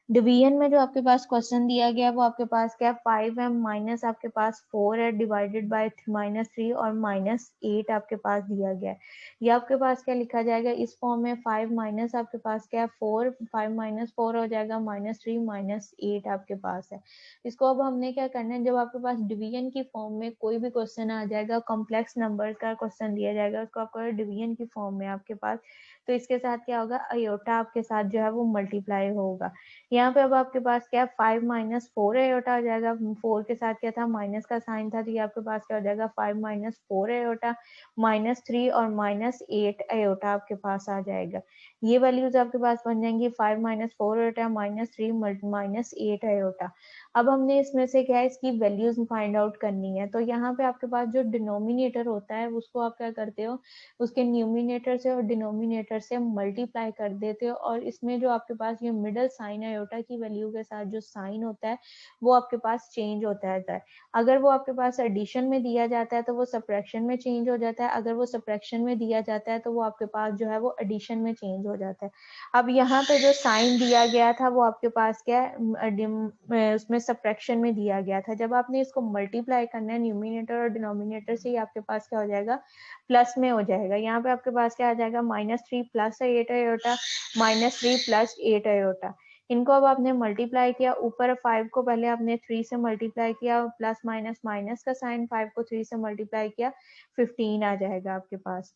डिवीजन में जो आपके पास क्वेश्चन दिया गया है वो आपके पास क्या 5 है माइनस आपके पास 4 है डिवाइडेड बाय -3 और -8 आपके पास दिया गया है। ये आपके पास क्या लिखा जाएगा इस फॉर्म में 5 माइनस आपके पास क्या 4, 5 माइनस 4 हो जाएगा -3 -8 आपके पास है। इसको अब हमने क्या करना है, जब आपके पास डिवीजन की फॉर्म में कोई भी क्वेश्चन आ जाएगा, कॉम्प्लेक्स नंबर का क्वेश्चन दिया जाएगा, उसको आपको डिवीजन की फॉर्म में आपके पास, तो इसके साथ क्या होगा अयोटा आपके साथ जो है वो मल्टीप्लाई होगा। यहाँ पे अब आपके पास क्या 5 माइनस 4 अयोटा हो जाएगा, 4 के साथ क्या था माइनस का साइन था, तो ये आपके पास क्या हो जाएगा 5 माइनस 4 अयोटा -3 और -8 अयोटा आपके पास आ जाएगा। ये वैल्यूज आपके पास बन जाएंगी 5 माइनस 4 अयोटा -3 -8 अयोटा। अब हमने इसमें से क्या है इसकी वैल्यूज फाइंड आउट करनी है, तो यहाँ पे आपके पास जो डिनोमिनेटर होता है उसको आप क्या करते हो उसके न्यूमिनेटर से और डिनोमिनेटर से मल्टीप्लाई कर देते हो, और इसमें जो आपके पास ये मिडल साइन आयोटा की वैल्यू के साथ जो साइन होता है वो आपके पास चेंज होता रहता है। अगर वो आपके पास एडिशन में दिया जाता है तो वो सब्ट्रैक्शन में चेंज हो जाता है, अगर वो सब्ट्रैक्शन में दिया जाता है तो वो आपके पास जो है वो एडिशन में चेंज हो जाता है। अब यहाँ पे जो साइन दिया गया था वो आपके पास क्या है उसमें सब्ट्रैक्शन में दिया गया था। जब आपने इसको मल्टीप्लाई करना है न्यूमिनेटर और डिनोमिनेटर से, आपके पास क्या हो जाएगा प्लस में हो जाएगा। यहाँ पे आपके पास क्या आ जाएगा -3 प्लस 8 अयोटा -3 प्लस 8 अयोटा। इनको अब आपने मल्टीप्लाई किया, ऊपर 5 को पहले आपने 3 से मल्टीप्लाई किया, प्लस माइनस माइनस का साइन, 5 को 3 से मल्टीप्लाई किया 15 आ जाएगा आपके पास।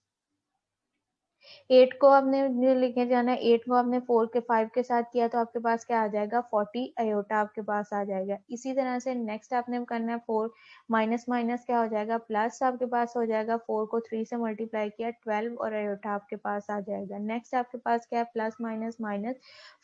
8 को आपने लिखे जाना है, 8 को आपने 4 के 5 के साथ किया तो आपके पास क्या आ जाएगा 40 अयोटा आपके पास आ जाएगा। इसी तरह से नेक्स्ट आपने करना है 4 माइनस माइनस क्या हो जाएगा प्लस आपके पास हो जाएगा, 4 को 3 से मल्टीप्लाई किया 12 और अयोटा आपके पास आ जाएगा। नेक्स्ट आपके पास क्या है प्लस माइनस माइनस,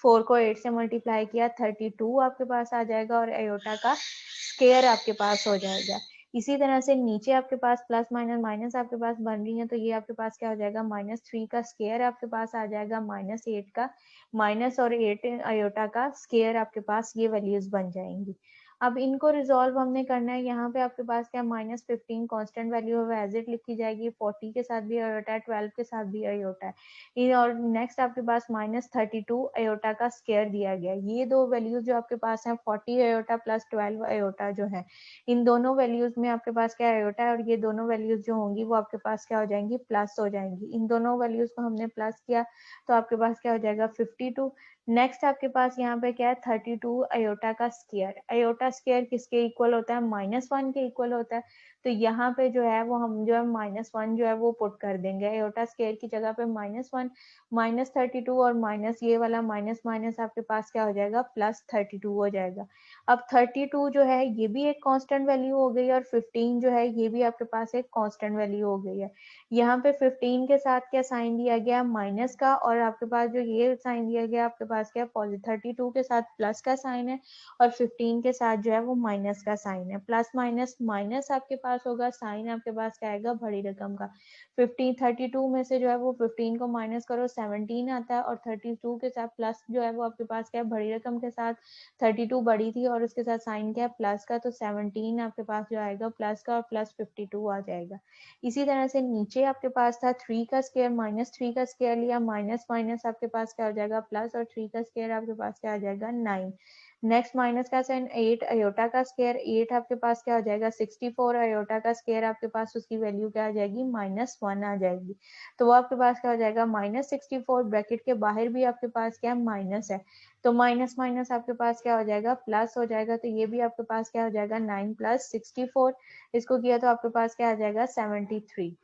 4 को 8 से मल्टीप्लाई किया 32 आपके पास आ जाएगा, और अयोटा का स्क्वायर आपके पास हो जाएगा। इसी तरह से नीचे आपके पास प्लस माइनस माइनस आपके पास बन रही है, तो ये आपके पास क्या हो जाएगा, -3 का स्क्वायर आपके पास आ जाएगा, -8 का माइनस और 8 आयोटा का स्क्वायर आपके पास ये वैल्यूज बन जाएंगी। अब इनको रिजॉल्व हमने करना है। यहाँ पे आपके पास क्या -15 कांस्टेंट वैल्यू है, एज इट लिखी जाएगी। 40 के साथ भी आयोटा है, 12 के साथ भी आयोटा है। ये और नेक्स्ट आपके पास -32 आयोटा का स्क्वायर दिया गया है। ये दो वैल्यूज जो आपके पास है 40 आयोटा प्लस 12 आयोटा जो है, इन दोनों वैल्यूज में आपके पास क्या आयोटा है, और ये दोनों वैल्यूज जो होंगी वो आपके पास क्या हो जाएंगी, प्लस हो जाएंगी। इन दोनों वैल्यूज को हमने प्लस किया तो आपके पास क्या हो जाएगा 52। नेक्स्ट आपके पास यहाँ पे क्या है 32 आयोटा का स्क्वायर। आयोटा स्क्वायर किसके इक्वल होता है, -1 के इक्वल होता है। तो यहाँ पे जो है वो हम जो है -1 जो है वो पुट कर देंगे। आयोटा स्क्वायर की जगह पे -1 -32 और माइनस ये वाला माइनस माइनस आपके पास क्या हो जाएगा, +32 हो जाएगा। अब 32 जो है ये भी एक कांस्टेंट वैल्यू हो गई, और 15 जो है ये भी आपके पास एक कांस्टेंट वैल्यू हो गई है। यहाँ पे 15 के साथ क्या साइन दिया गया, माइनस का, और आपके पास जो ये साइन दिया गया आपके पास क्या पॉजिटिव, 32 के साथ प्लस का साइन है और 15 के साथ जो है वो माइनस का साइन है। प्लस माइनस माइनस आपके पास होगा, साइन आपके पास क्या आएगा, बड़ी रकम का। 32 में से जो है वो 15 को माइनस करो 17 आता है, और 32 के साथ प्लस जो है वो आपके पास क्या है, बड़ी रकम के साथ 32 बड़ी थी और उसके साथ साइन क्या है, प्लस का, तो 17 आपके पास जो आएगा प्लस का, और प्लस 52 आ जाएगा। इसी तरह से नीचे आपके पास था 3 का स्क्वायर, -3 का स्क्वायर लिया, माइनस माइनस आपके पास क्या हो जाएगा, प्लस, और 3 का स्क्वायर आपके पास क्या आ जाएगा, 9। नेक्स्ट माइनस का साइन 8 आयोटा का स्क्वायर, 8 आपके पास क्या हो जाएगा 64, आयोटा का स्क्वायर आपके पास उसकी वैल्यू क्या आ जाएगी, -1 आ जाएगी। तो वो आपके पास क्या हो जाएगा, -64, ब्रैकेट के बाहर भी आपके पास क्या माइनस है, तो माइनस माइनस आपके पास क्या हो जाएगा, प्लस हो जाएगा। तो ये भी आपके पास क्या हो जाएगा, 9 + 64, इसको किया तो आपके पास क्या आ जाएगा 73।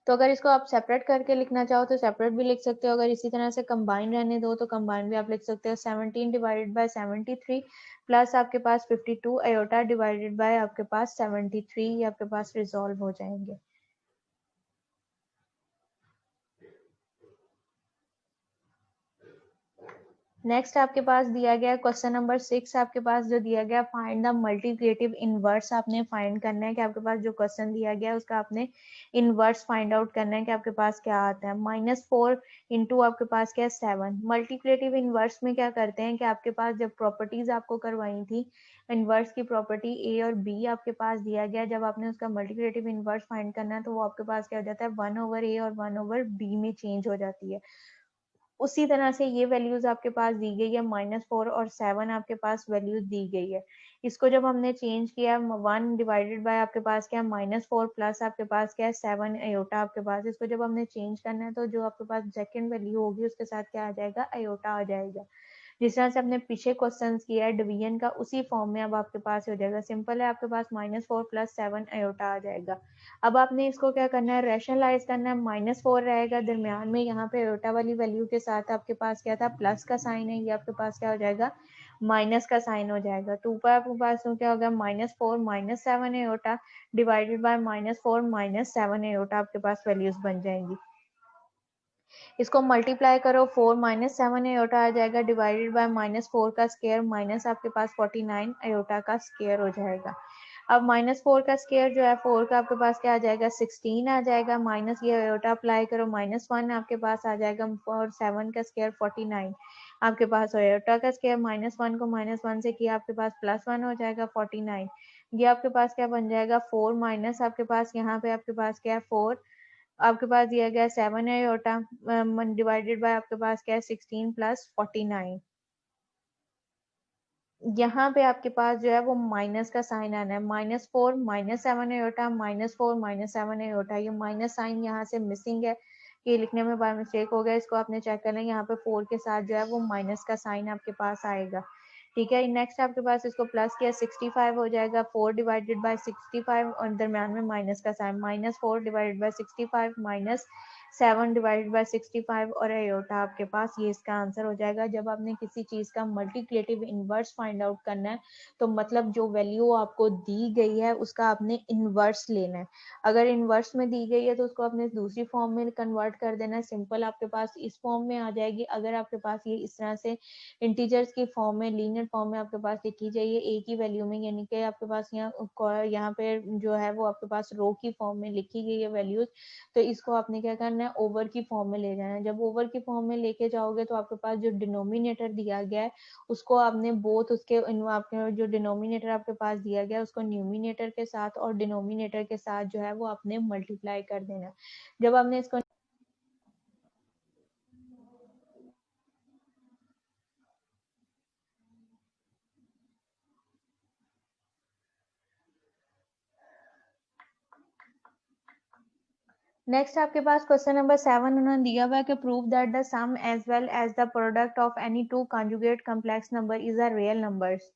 तो अगर इसको आप सेपरेट करके लिखना चाहो तो सेपरेट भी लिख सकते हो, अगर इसी तरह से कंबाइन रहने दो तो कंबाइन भी आप लिख सकते हो। 17 डिवाइडेड बाय 73 प्लस आपके पास 52 आयोटा डिवाइडेड बाय आपके पास 73, ये आपके पास रिजॉल्व हो जाएंगे। नेक्स्ट आपके पास दिया गया क्वेश्चन नंबर 6, आपके पास जो दिया गया फाइंड द मल्टीप्लिकेटिव इनवर्स आपने फाइंड करना है कि आपके पास जो क्वेश्चन दिया गया है उसका आपने इनवर्स फाइंड आउट करना है कि आपके पास क्या आता है। -4 इंटू आपके पास क्या है 7। मल्टीप्लिकेटिव इनवर्स में क्या करते हैं कि आपके पास जब प्रॉपर्टीज आपको करवाई थी इनवर्स की, प्रॉपर्टी ए और बी आपके पास दिया गया, जब आपने उसका मल्टीप्लिकेटिव इनवर्स फाइंड करना है तो वो आपके पास क्या हो जाता है 1/a और 1/b में चेंज हो जाती है। उसी तरह से ये वैल्यूज आपके पास दी गई है, -4 और 7 आपके पास वैल्यूज दी गई है। इसको जब हमने चेंज किया 1 डिवाइडेड बाय आपके पास क्या -4 प्लस आपके पास क्या है 7 आयोटा आपके पास, इसको जब हमने चेंज करना है तो जो आपके पास सेकंड वैल्यू होगी उसके साथ क्या आ जाएगा, आयोटा आ जाएगा। जिस तरह से आपने पीछे क्वेश्चंस किया है डिवीजन का, उसी फॉर्म में अब आपके पास हो जाएगा। सिंपल है, आपके पास -4 + 7 आयोटा आ जाएगा। अब आपने इसको क्या करना है, रैशनलाइज करना है। -4 रहेगा दरमियान में, यहाँ पे आयोटा वाली वैल्यू के साथ आपके पास क्या था, प्लस का साइन है, ये आपके पास क्या हो जाएगा, माइनस का साइन हो जाएगा। तो ऊपर आपके पास क्या होगा, -4 - 7 आयोटा डिवाइडेड बाय -4 - 7 आयोटा आपके पास वैल्यूज बन जाएंगी। इसको मल्टीप्लाई करो, 4 - 7 आयोटा आ जाएगा डिवाइडेड बाय -4 का स्क्वायर माइनस आपके पास 49 आयोटा का स्क्वायर हो जाएगा। अब -4 का स्क्वायर जो है 4 का आपके पास क्या आ जाएगा 16 आ जाएगा, माइनस ये आयोटा अप्लाई करो -1 आपके पास आ जाएगा, और 7 का स्क्वायर 49 आपके पास आयोटा का स्क्वायर -1 को -1 से किया आपके पास +1 हो जाएगा 49। ये आपके पास क्या बन जाएगा 4 माइनस आपके पास यहाँ पे आपके पास क्या है 4 आपके पास दिया गया 7 आयोटा डिवाइडेड बाय आपके पास क्या है 16 + 49। यहाँ पे आपके पास जो है वो माइनस का साइन आना है, -4 - 7 आयोटा -4 - 7 आयोटा, ये माइनस साइन यहाँ से मिसिंग है, ये लिखने में बाय मिस्टेक हो गया, इसको आपने चेक करना है। यहाँ पे 4 के साथ जो है वो माइनस का साइन आपके पास आएगा, ठीक है। नेक्स्ट आपके पास इसको प्लस किया 65 हो जाएगा, 4 डिवाइडेड बाय 65 और दरम्यान में माइनस का sign, -4 divided by 65 minus 7 divided by 65 और आयोटा आपके पास ये इसका आंसर हो जाएगा। जब आपने किसी चीज का मल्टीप्लिकेटिव इनवर्स फाइंड आउट करना है तो मतलब जो वैल्यू आपको दी गई है उसका आपने इनवर्स लेना है। अगर इनवर्स में दी गई है तो उसको आपने दूसरी फॉर्म में कन्वर्ट कर देना है। सिंपल आपके पास इस फॉर्म में आ जाएगी। अगर आपके पास ये इस तरह से इंटीजर्स की फॉर्म में, लीनियर फॉर्म में आपके पास लिखी जाइए एक ही वैल्यू में, यानी कि आपके पास यहाँ पे जो है वो आपके पास रो की फॉर्म में लिखी गई है वैल्यूज, तो इसको आपने क्या करना है, ओवर की फॉर्म में ले जाना है। जब ओवर की फॉर्म में लेके जाओगे तो आपके पास जो डिनोमिनेटर दिया गया है उसको आपने बोथ उसके आपके जो डिनोमिनेटर आपके पास दिया गया है उसको न्यूमिनेटर के साथ और डिनोमिनेटर के साथ जो है वो आपने मल्टीप्लाई कर देना। जब आपने इसको नेक्स्ट आपके पास क्वेश्चन नंबर 7 उन्होंने दिया हुआ है कि prove that the sum as well as the product of any two conjugate complex number is a real numbers.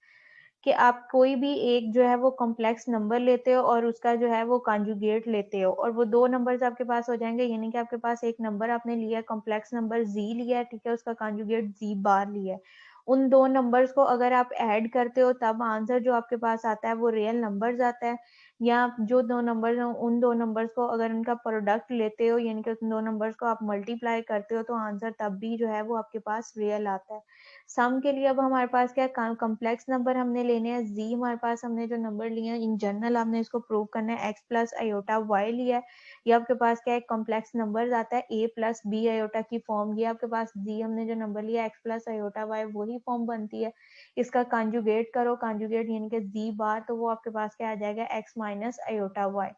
कि आप कोई भी एक जो है वो कॉम्प्लेक्स नंबर लेते हो और उसका जो है वो कॉन्जुगेट लेते हो और वो दो नंबर्स आपके पास हो जाएंगे। यानी कि आपके पास एक नंबर आपने लिया कॉम्प्लेक्स नंबर z लिया है, ठीक है, उसका कॉन्जुगेट z बार लिया है। उन दो नंबर्स को अगर आप ऐड करते हो तब आंसर जो आपके पास आता है वो रियल नंबर्स आता है। या जो दो नंबर्स हैं उन दो नंबर्स को अगर उनका प्रोडक्ट लेते हो यानी कि उन दो नंबर्स को आप मल्टीप्लाई करते हो तो आंसर तब भी जो है वो आपके पास रियल आता है। सम के लिए अब हमारे पास क्या कॉम्प्लेक्स नंबर हमने लेने हैं, z हमारे पास हमने जो नंबर लिया है इन जनरल हमने इसको प्रूव करना है, x प्लस आयोटा y लिया है। ये आपके पास क्या है, कॉम्प्लेक्स नंबर आता है a प्लस b आयोटा की फॉर्म। ये आपके पास z हमने जो नंबर लिया x प्लस आयोटा y वही फॉर्म बनती है। इसका कॉन्जुगेट करो, कॉन्जुगेट यानी कि z बार, तो वो आपके पास क्या आ जाएगा, x माइनस आयोटा y।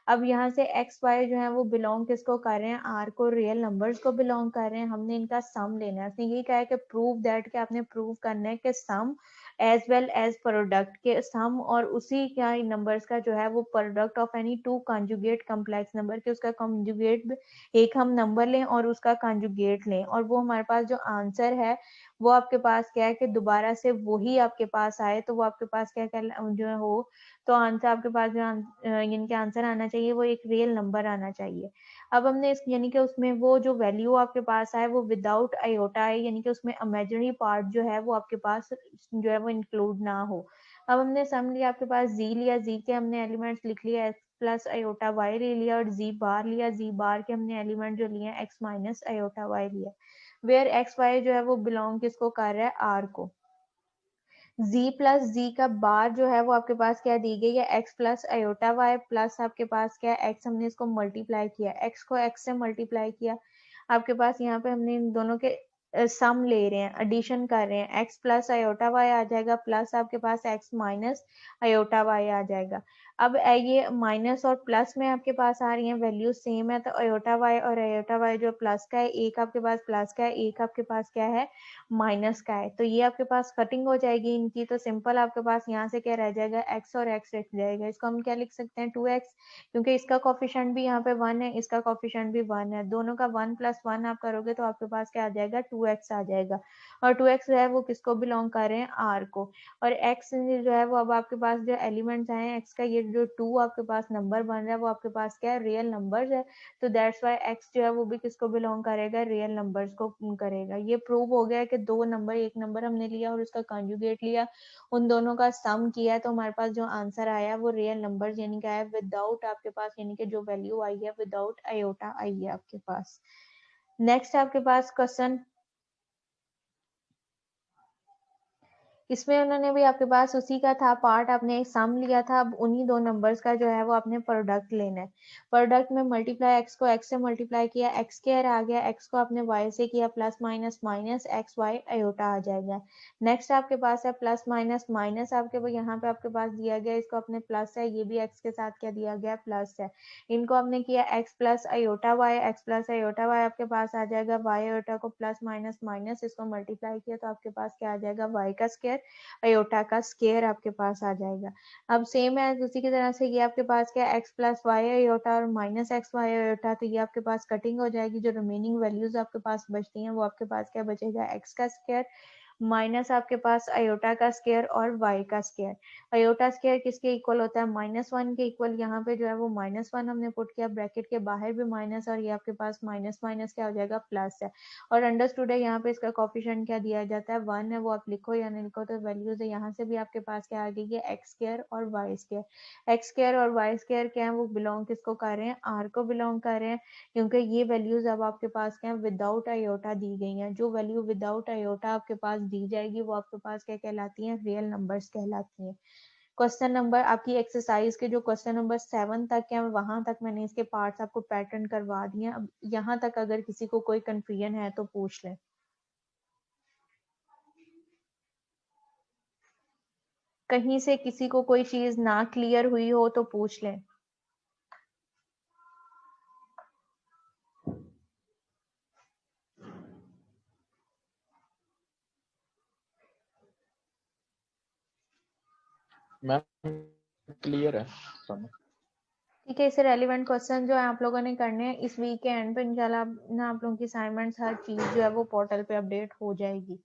अब यहाँ से एक्स वाई जो है वो बिलोंग किसको कर रहे हैं, आर को, रियल नंबर्स को बिलोंग कर रहे हैं। हमने इनका सम लेना है। उसने यही कहा है कि प्रूव दैट, कि आपने प्रूव करना है कि सम एज वेल एज प्रोडक्ट के सम और उसी क्या नंबर्स का जो है वो product of any two conjugate complex number के उसका कॉन्जुगेट एक हम नंबर लें और उसका कॉन्जुगेट लें और वो हमारे पास जो आंसर है वो आपके पास क्या है कि दोबारा से वही आपके पास आए, तो वो आपके पास क्या जो हो तो आंसर आपके पास जो यानी कि आंसर आना चाहिए वो एक रियल नंबर आना चाहिए। अब हमने इस यानी कि उसमें वो जो वैल्यू आपके पास आए वो विदाउट आयोटा है, यानी कि उसमें इमेजिनरी पार्ट जो है वो आपके पास जो है वो इंक्लूड ना हो। अब हमने सम लिया, आपके पास जी लिया, जी के हमने एलिमेंट्स लिख लिया, एक्स प्लस आयोटा वाई ले लिया और जी बार लिया, जी बार के हमने एलिमेंट जो लिए एक्स माइनस आयोटा वाई लिया। वेयर एक्स वाई जो है वो बिलोंग किसको कर रहा है, आर को। z प्लस z का बार जो है वो आपके पास क्या दी गई है, x plus iota y plus आपके पास क्या है x, हमने इसको मल्टीप्लाई किया, x को x से मल्टीप्लाई किया। आपके पास यहाँ पे हमने इन दोनों के सम ले रहे हैं, एडिशन कर रहे हैं, x प्लस आयोटा y आ जाएगा प्लस आपके पास x माइनस आयोटा y आ जाएगा। अब ये माइनस और प्लस में आपके पास आ रही है वैल्यू सेम है, तो आयोटा y और आयोटा y जो प्लस का है, एक आपके पास प्लस का है, एक आपके पास क्या है माइनस का है, तो ये आपके पास कटिंग हो जाएगी इनकी। तो सिंपल आपके पास यहाँ से क्या रह जाएगा, x और x रह जाएगा। इसको हम क्या लिख सकते हैं, 2x, क्योंकि इसका कोफिशिएंट भी यहाँ पे 1 है, इसका कोफिशिएंट भी 1 है, दोनों का 1 प्लस 1 आप करोगे तो आपके पास क्या आ जाएगा, 2x आ जाएगा। और 2x जो है वो किसको बिलोंग कर रहे हैं, r को। और x जो है वो अब आपके पास जो एलिमेंट्स आए x का, ये जो 2 आपके पास नंबर बन रहा है वो आपके पास क्या है, रियल नंबर्स है। तो दैट्स वाई x जो है वो भी किसको बिलोंग करेगा, रियल नंबर्स को करेगा। ये प्रूव हो गया कि दो नंबर, एक नंबर हमने लिया और उसका कॉन्जुगेट लिया, उन दोनों का सम किया, तो हमारे पास जो आंसर आया वो रियल नंबर्स यानी क्या है, विदाउट आपके पास यानी कि जो वैल्यू आई है विदाउट आयोटा आई है आपके पास। नेक्स्ट आपके पास क्वेश्चन, इसमें उन्होंने भी आपके पास उसी का था पार्ट, आपने एक सम लिया था, अब उन्हीं दो नंबर्स का जो है वो आपने प्रोडक्ट लेना है। प्रोडक्ट में मल्टीप्लाई, एक्स को एक्स से मल्टीप्लाई किया, एक्स स्क्वायर आ गया, एक्स को आपने वाई से किया, plus minus minus x y iota आ जाएगा। नेक्स्ट आपके पास है प्लस माइनस माइनस, आपके वो यहाँ पे आपके पास दिया गया, इसको अपने प्लस है, ये भी एक्स के साथ क्या दिया गया, प्लस है। इनको आपने किया X plus iota Y, X plus iota Y आपके पास आ जाएगा, वाई आयोटा को प्लस माइनस माइनस इसको मल्टीप्लाई किया तो आपके पास क्या आ जाएगा, वाई का स्क्वायर अयोटा का स्केयर आपके पास आ जाएगा। अब सेम है उसी की तरह से ये आपके पास क्या एक्स प्लस वाई अयोटा और माइनस एक्स वाई अयोटा, तो ये आपके पास कटिंग हो जाएगी। जो रिमेनिंग वैल्यूज आपके पास बचती हैं वो आपके पास क्या बचेगा, एक्स का स्केयर माइनस आपके पास आयोटा का स्क्वायर और वाई का स्क्वायर। आयोटा स्क्वायर किसके इक्वल होता है, -1 के इक्वल। यहाँ पे जो है वो -1 हमने पुट किया, ब्रैकेट के बाहर भी माइनस, और ये आपके पास माइनस माइनस क्या हो जाएगा, प्लस है। और अंडरस्टूड है, यहाँ पे इसका कोफिशिएंट क्या दिया जाता है, 1 है, वो आप लिखो या नहीं लिखो तो वैल्यूज है। यहाँ से भी आपके पास क्या आ गई है, एक्स स्क्वायर और वाई स्क्वायर। एक्स स्क्वायर और वाई स्क्वायर क्या है, वो बिलोंग किसको कर रहे हैं, आर को बिलोंग कर रहे हैं, क्योंकि ये वैल्यूज अब आपके पास क्या है, विदाउट आयोटा दी गई हैं। जो वैल्यू विदाउट आयोटा आपके पास दी जाएगी वो आपके पास क्या कहलाती हैं, रियल नंबर्स कहलाती हैं। क्वेश्चन नंबर आपकी एक्सरसाइज के जो क्वेश्चन नंबर 7 तक है, वहां तक मैंने इसके पार्ट्स आपको पैटर्न करवा दिए। अब यहाँ तक अगर किसी को कोई कंफ्यूजन है तो पूछ लें। कहीं से किसी को कोई चीज ना क्लियर हुई हो तो पूछ लें। मैम क्लियर है समझ। ठीक है, इससे रेलिवेंट क्वेश्चन जो है आप लोगों ने करने हैं इस वीक के एंड पे, इंशाल्लाह ना आप लोगों की असाइनमेंट्स हर चीज जो है वो पोर्टल पे अपडेट हो जाएगी।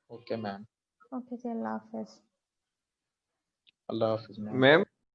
ओके मैम, ओके जी, अल्लाह हाफिज। अल्लाह हाफिज मैम। मैम